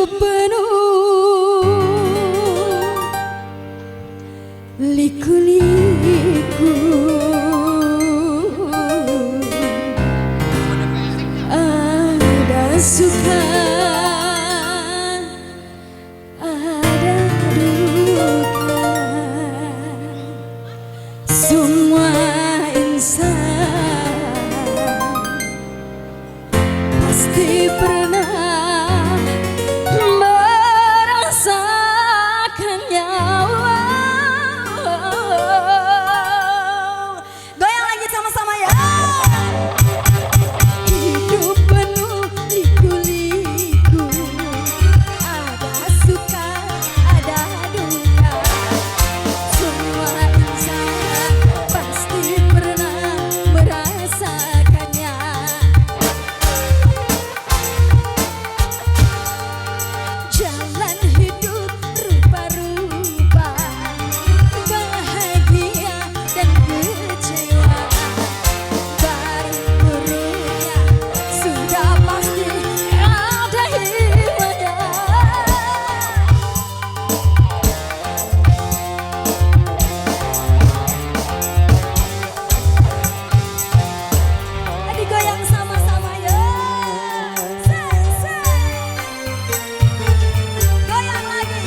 Hidup penuh liku-liku, ada suka, ada duka. Semua insan pasti pernah merasakannya. Goyang lagi sama-sama ya. Hidup penuh liku-liku, ada suka, ada duka. Semua insan pasti pernah merasakannya. Jalan hidup rupa-rupa, bahagia dan kecewa. Baik buruknya sudah pasti ada hikmahnya. Digoyang sama-sama ya. Goyang lagi.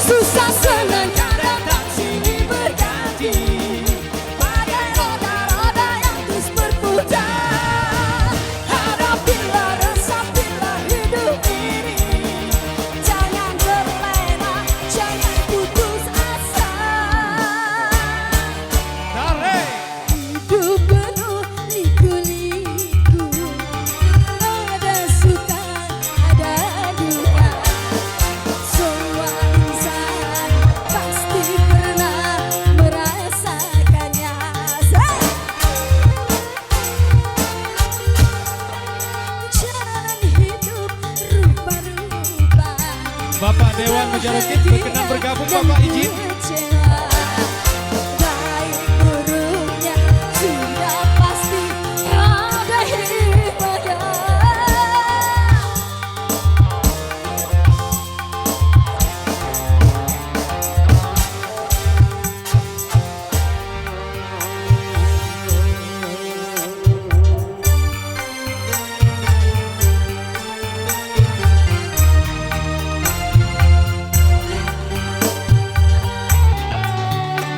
Susah senang datang sini berganti, bagai roda-roda yang terus berputar. Hadapilah, resapilah hidup ini, jangan terlena, jangan putus asa. Hidup penuh liku-liku, ada suka, ada duka. Semua insan pasti pernah merasakannya. Jalan hidup rupa-rupa, Bapak Dewan Mujarokib berkenan bergabung, Bapak izin. kecewa. Baik buruknya sudah pasti ada hikmahnya.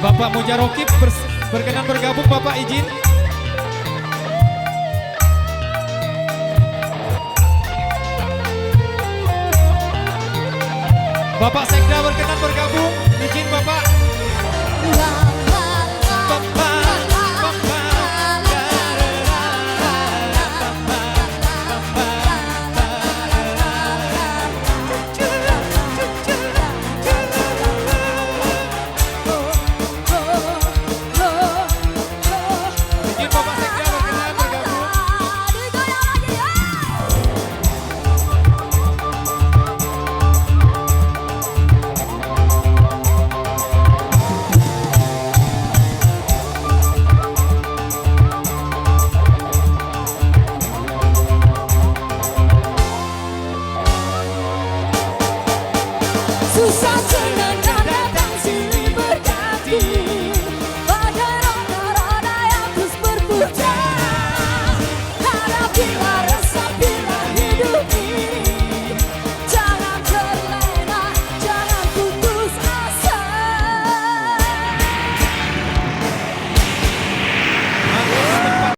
Bapak Mujarokib berkenan bergabung, Bapak izin. Bapak Sekda berkenan bergabung, izin Bapak.